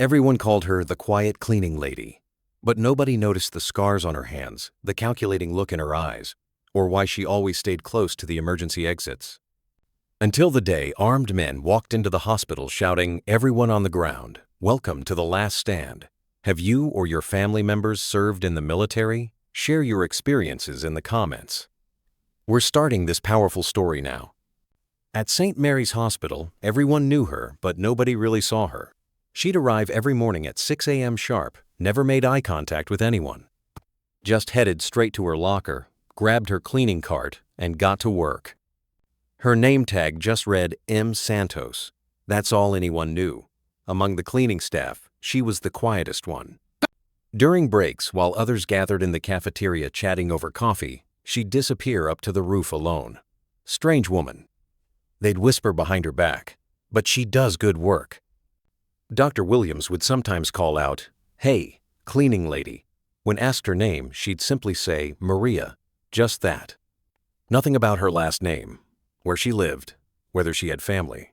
Everyone called her the quiet cleaning lady, but nobody noticed the scars on her hands, the calculating look in her eyes, or why she always stayed close to the emergency exits. Until the day armed men walked into the hospital shouting, "Everyone on the ground, welcome to the last stand. Have you or your family members served in the military? Share your experiences in the comments." We're starting this powerful story now. At St. Mary's Hospital, everyone knew her, but nobody really saw her. She'd arrive every morning at 6 a.m. sharp, never made eye contact with anyone. Just headed straight to her locker, grabbed her cleaning cart, and got to work. Her name tag just read M. Santos. That's all anyone knew. Among the cleaning staff, she was the quietest one. During breaks, while others gathered in the cafeteria chatting over coffee, she'd disappear up to the roof alone. Strange woman. They'd whisper behind her back, "But she does good work." Dr. Williams would sometimes call out, "Hey, cleaning lady." When asked her name, she'd simply say, "Maria," just that. Nothing about her last name, where she lived, whether she had family.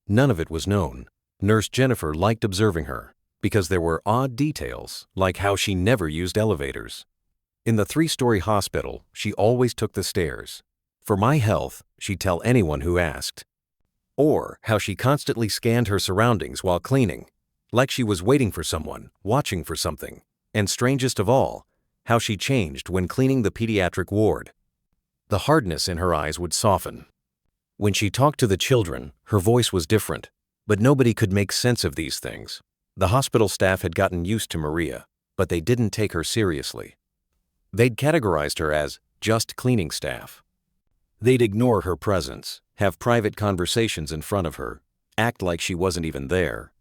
None of it was known. Nurse Jennifer liked observing her, because there were odd details, like how she never used elevators. In the 3-story hospital, she always took the stairs. For my health, she'd tell anyone who asked. Or how she constantly scanned her surroundings while cleaning, like she was waiting for someone, watching for something. And strangest of all, how she changed when cleaning the pediatric ward. The hardness in her eyes would soften. When she talked to the children, her voice was different, but nobody could make sense of these things. The hospital staff had gotten used to Maria, but they didn't take her seriously. They'd categorized her as just cleaning staff. They'd ignore her presence, have private conversations in front of her, act like she wasn't even there.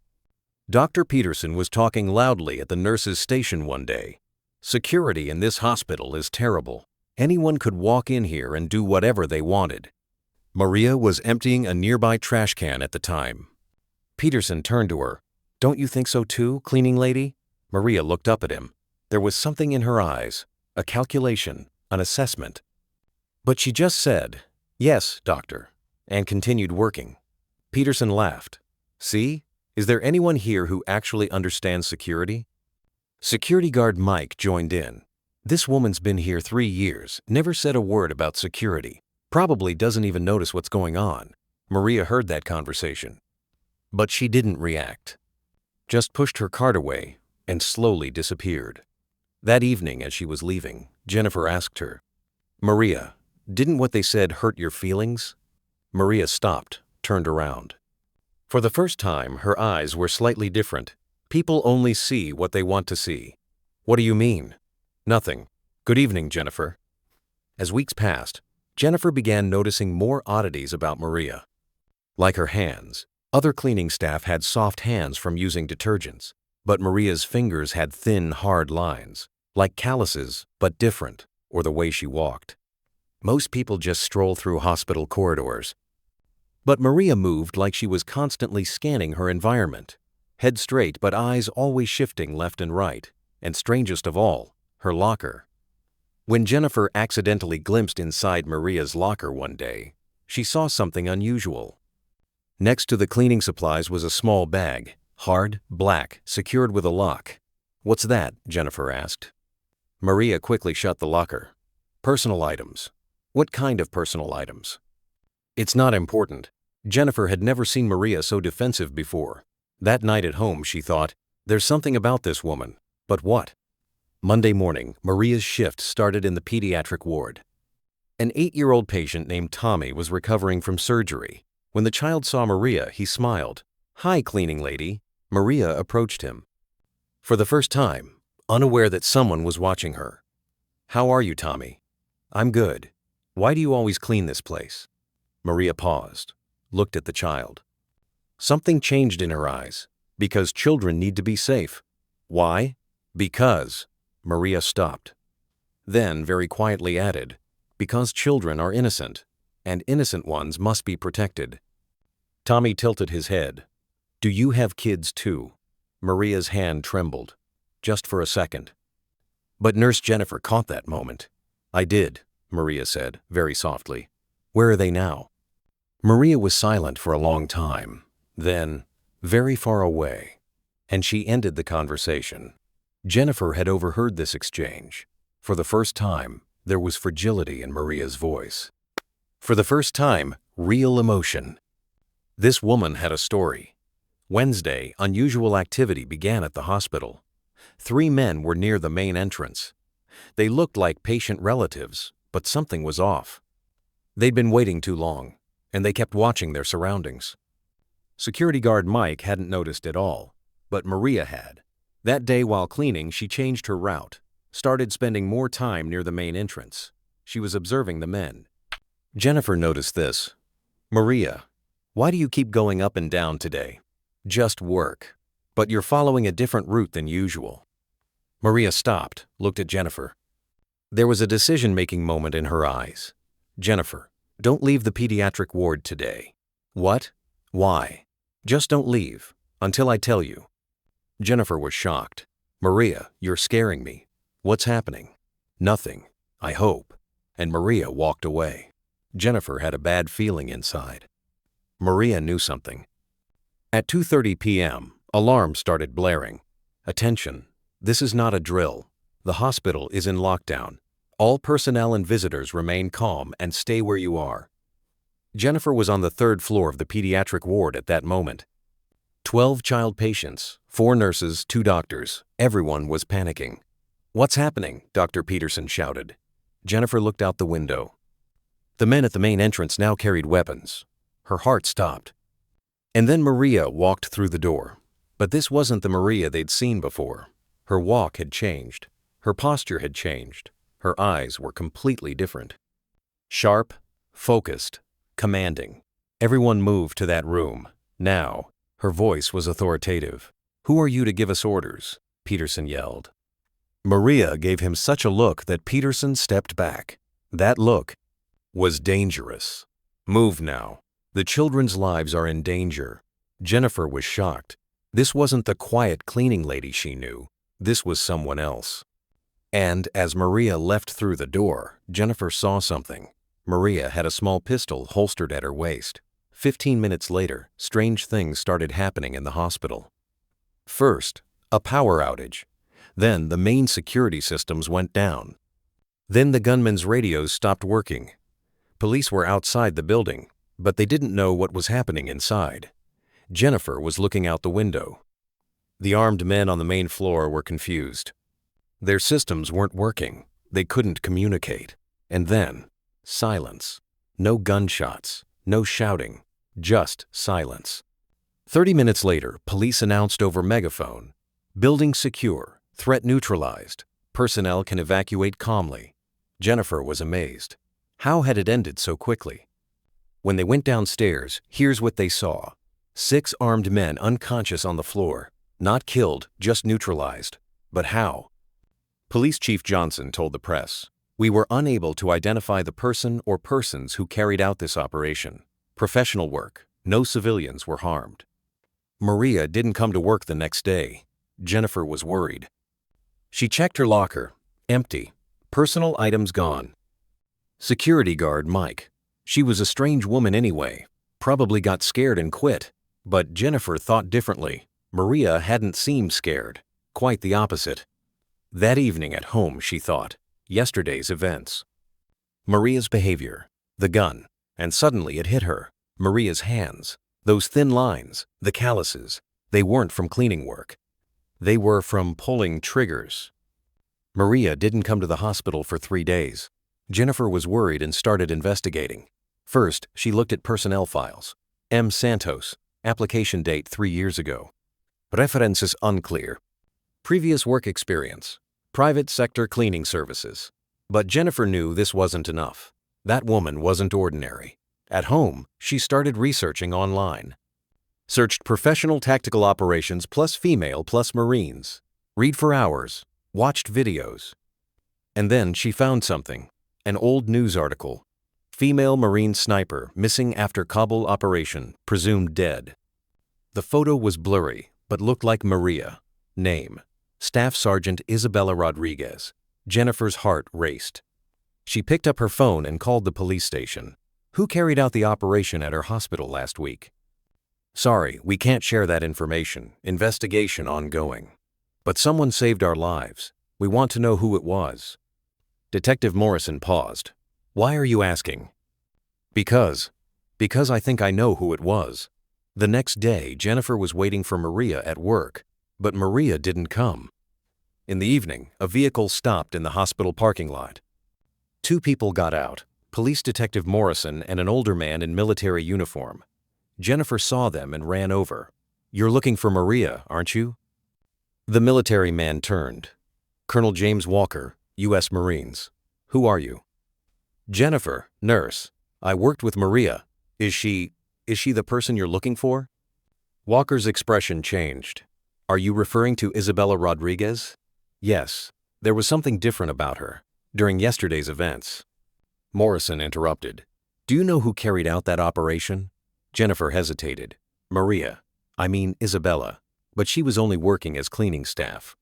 Dr. Peterson was talking loudly at the nurses' station one day. "Security in this hospital is terrible. Anyone could walk in here and do whatever they wanted." Maria was emptying a nearby trash can at the time. Peterson turned to her. "Don't you think so too, cleaning lady?" Maria looked up at him. There was something in her eyes, a calculation, an assessment. But she just said, "Yes, doctor," and continued working. Peterson laughed. "See? Is there anyone here who actually understands security?" Security guard Mike joined in. "This woman's been here 3 years, never said a word about security. Probably doesn't even notice what's going on." Maria heard that conversation. But she didn't react. Just pushed her cart away and slowly disappeared. That evening, as she was leaving, Jennifer asked her, "Maria, didn't what they said hurt your feelings?" Maria stopped, turned around. For the first time, her eyes were slightly different. People only see what they want to see. "What do you mean?" "Nothing. Good evening, Jennifer." As weeks passed, Jennifer began noticing more oddities about Maria. Like her hands, other cleaning staff had soft hands from using detergents, but Maria's fingers had thin, hard lines, like calluses, but different, or the way she walked. Most people just stroll through hospital corridors. But Maria moved like she was constantly scanning her environment, head straight but eyes always shifting left and right, and strangest of all, her locker. When Jennifer accidentally glimpsed inside Maria's locker one day, she saw something unusual. Next to the cleaning supplies was a small bag, hard, black, secured with a lock. "What's that?" Jennifer asked. Maria quickly shut the locker. "Personal items." "What kind of personal items?" "It's not important." Jennifer had never seen Maria so defensive before. That night at home, she thought, "There's something about this woman." But what? Monday morning, Maria's shift started in the pediatric ward. An 8-year-old patient named Tommy was recovering from surgery. When the child saw Maria, he smiled. "Hi, cleaning lady." Maria approached him. For the first time, unaware that someone was watching her. "How are you, Tommy?" "I'm good. Why do you always clean this place?" Maria paused, looked at the child. Something changed in her eyes. "Because children need to be safe." "Why?" "Because." Maria stopped. Then very quietly added, "Because children are innocent, and innocent ones must be protected." Tommy tilted his head. "Do you have kids too?" Maria's hand trembled, just for a second. But Nurse Jennifer caught that moment. "I did," Maria said, very softly. "Where are they now?" Maria was silent for a long time. Then, very far away. And she ended the conversation. Jennifer had overheard this exchange. For the first time, there was fragility in Maria's voice. For the first time, real emotion. This woman had a story. Wednesday, unusual activity began at the hospital. 3 men were near the main entrance. They looked like patient relatives, but something was off. They'd been waiting too long, and they kept watching their surroundings. Security guard Mike hadn't noticed at all, but Maria had. That day while cleaning, she changed her route, started spending more time near the main entrance. She was observing the men. Jennifer noticed this. "Maria, why do you keep going up and down today? Just work. But you're following a different route than usual." Maria stopped, looked at Jennifer. There was a decision-making moment in her eyes. "Jennifer, don't leave the pediatric ward today." "What? Why?" "Just don't leave, until I tell you." Jennifer was shocked. "Maria, you're scaring me. What's happening?" "Nothing, I hope." And Maria walked away. Jennifer had a bad feeling inside. Maria knew something. At 2:30 p.m., alarms started blaring. "Attention, this is not a drill. The hospital is in lockdown. All personnel and visitors remain calm and stay where you are." Jennifer was on the 3rd floor of the pediatric ward at that moment. 12 child patients, 4 nurses, 2 doctors. Everyone was panicking. "What's happening?" Dr. Peterson shouted. Jennifer looked out the window. The men at the main entrance now carried weapons. Her heart stopped. And then Maria walked through the door. But this wasn't the Maria they'd seen before. Her walk had changed. Her posture had changed. Her eyes were completely different. Sharp, focused, commanding. Everyone moved to that room. Now, her voice was authoritative. "Who are you to give us orders?" Peterson yelled. Maria gave him such a look that Peterson stepped back. That look was dangerous. "Move now. The children's lives are in danger." Jennifer was shocked. This wasn't the quiet cleaning lady she knew. This was someone else. And as Maria left through the door, Jennifer saw something. Maria had a small pistol holstered at her waist. 15 minutes later, strange things started happening in the hospital. First, a power outage. Then the main security systems went down. Then the gunmen's radios stopped working. Police were outside the building, but they didn't know what was happening inside. Jennifer was looking out the window. The armed men on the main floor were confused. Their systems weren't working. They couldn't communicate. And then, silence. No gunshots, no shouting, just silence. 30 minutes later, police announced over megaphone, "Building secure, threat neutralized. Personnel can evacuate calmly." Jennifer was amazed. How had it ended so quickly? When they went downstairs, here's what they saw. 6 armed men unconscious on the floor. Not killed, just neutralized. But how? Police Chief Johnson told the press, "We were unable to identify the person or persons who carried out this operation. Professional work. No civilians were harmed." Maria didn't come to work the next day. Jennifer was worried. She checked her locker. Empty. Personal items gone. Security guard Mike. She was a strange woman anyway. Probably got scared and quit. But Jennifer thought differently. Maria hadn't seemed scared. Quite the opposite. That evening at home, she thought, yesterday's events. Maria's behavior, the gun, and suddenly it hit her. Maria's hands, those thin lines, the calluses, they weren't from cleaning work. They were from pulling triggers. Maria didn't come to the hospital for 3 days. Jennifer was worried and started investigating. First, she looked at personnel files. M. Santos, application date 3 years ago. References unclear. Previous work experience, private sector cleaning services. But Jennifer knew this wasn't enough. That woman wasn't ordinary. At home, she started researching online. Searched professional tactical operations plus female plus Marines. Read for hours. Watched videos. And then she found something. An old news article. Female Marine sniper missing after Kabul operation, presumed dead. The photo was blurry, but looked like Maria. Name: Staff Sergeant Isabella Rodriguez. Jennifer's heart raced. She picked up her phone and called the police station. Who carried out the operation at her hospital last week? Sorry, we can't share that information. Investigation ongoing. But someone saved our lives. We want to know who it was. Detective Morrison paused. Why are you asking? Because I think I know who it was. The next day, Jennifer was waiting for Maria at work, but Maria didn't come. In the evening, a vehicle stopped in the hospital parking lot. Two people got out, Police Detective Morrison and an older man in military uniform. Jennifer saw them and ran over. You're looking for Maria, aren't you? The military man turned. Colonel James Walker, U.S. Marines. Who are you? Jennifer, nurse. I worked with Maria. Is she the person you're looking for? Walker's expression changed. Are you referring to Isabella Rodriguez? Yes. There was something different about her during yesterday's events. Morrison interrupted. Do you know who carried out that operation? Jennifer hesitated. Maria. I mean Isabella. But she was only working as cleaning staff.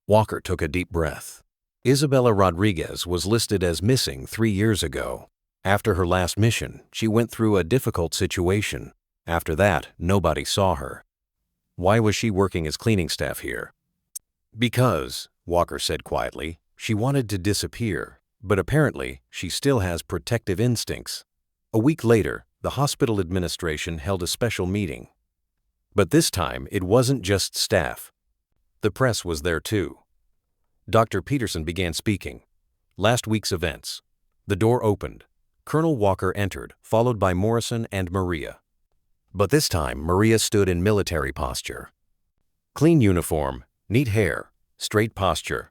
Walker took a deep breath. Isabella Rodriguez was listed as missing 3 years ago. After her last mission, she went through a difficult situation. After that, nobody saw her. Why was she working as cleaning staff here? Because, Walker said quietly, she wanted to disappear, but apparently she still has protective instincts. A week later, the hospital administration held a special meeting. But this time, it wasn't just staff. The press was there too. Dr. Peterson began speaking. Last week's events. The door opened. Colonel Walker entered, followed by Morrison and Maria. But this time, Maria stood in military posture. Clean uniform, neat hair, straight posture.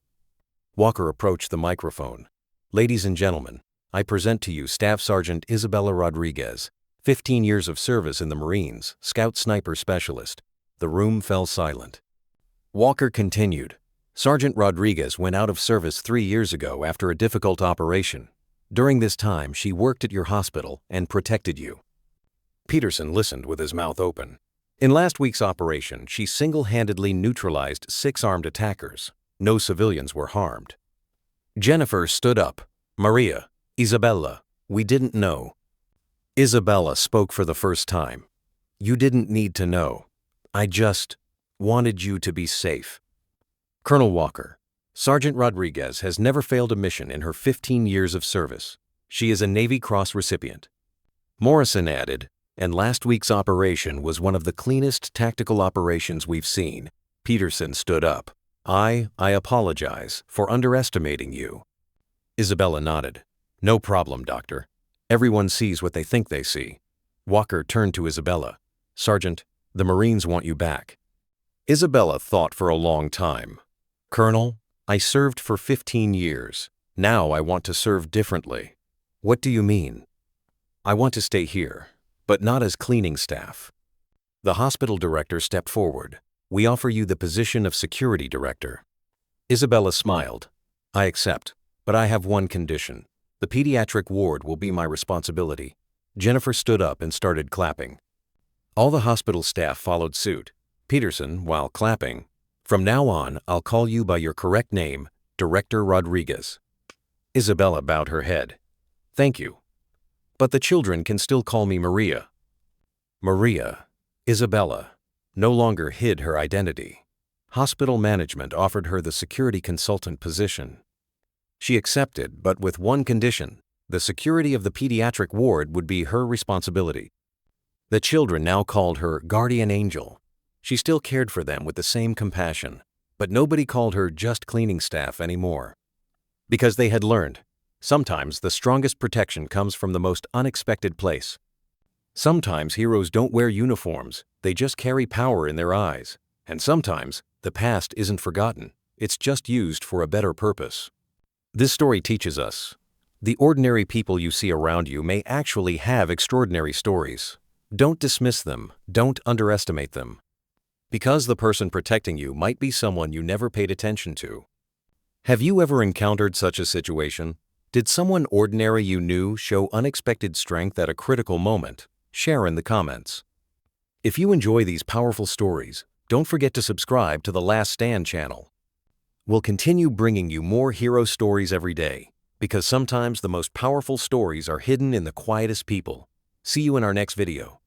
Walker approached the microphone. Ladies and gentlemen, I present to you Staff Sergeant Isabella Rodriguez, 15 years of service in the Marines, Scout Sniper Specialist. The room fell silent. Walker continued. Sergeant Rodriguez went out of service 3 years ago after a difficult operation. During this time, she worked at your hospital and protected you. Peterson listened with his mouth open. In last week's operation, she single-handedly neutralized 6 armed attackers. No civilians were harmed. Jennifer stood up. Maria, Isabella, we didn't know. Isabella spoke for the first time. You didn't need to know. I just wanted you to be safe. Colonel Walker, Sergeant Rodriguez has never failed a mission in her 15 years of service. She is a Navy Cross recipient. Morrison added, and last week's operation was one of the cleanest tactical operations we've seen. Peterson stood up. I apologize for underestimating you. Isabella nodded. No problem, Doctor. Everyone sees what they think they see. Walker turned to Isabella. Sergeant, the Marines want you back. Isabella thought for a long time. Colonel, I served for 15 years. Now I want to serve differently. What do you mean? I want to stay here, but not as cleaning staff. The hospital director stepped forward. We offer you the position of security director. Isabella smiled. I accept, but I have one condition. The pediatric ward will be my responsibility. Jennifer stood up and started clapping. All the hospital staff followed suit. Peterson, while clapping, from now on, I'll call you by your correct name, Director Rodriguez. Isabella bowed her head. Thank you. But the children can still call me Maria. Maria, Isabella, no longer hid her identity. Hospital management offered her the security consultant position. She accepted, but with one condition. The security of the pediatric ward would be her responsibility. The children now called her guardian angel. She still cared for them with the same compassion, but nobody called her just cleaning staff anymore. Because they had learned, sometimes the strongest protection comes from the most unexpected place. Sometimes heroes don't wear uniforms, they just carry power in their eyes. And sometimes, the past isn't forgotten, it's just used for a better purpose. This story teaches us, the ordinary people you see around you may actually have extraordinary stories. Don't dismiss them, don't underestimate them. Because the person protecting you might be someone you never paid attention to. Have you ever encountered such a situation? Did someone ordinary you knew show unexpected strength at a critical moment? Share in the comments. If you enjoy these powerful stories, don't forget to subscribe to the Last Stand channel. We'll continue bringing you more hero stories every day, because sometimes the most powerful stories are hidden in the quietest people. See you in our next video.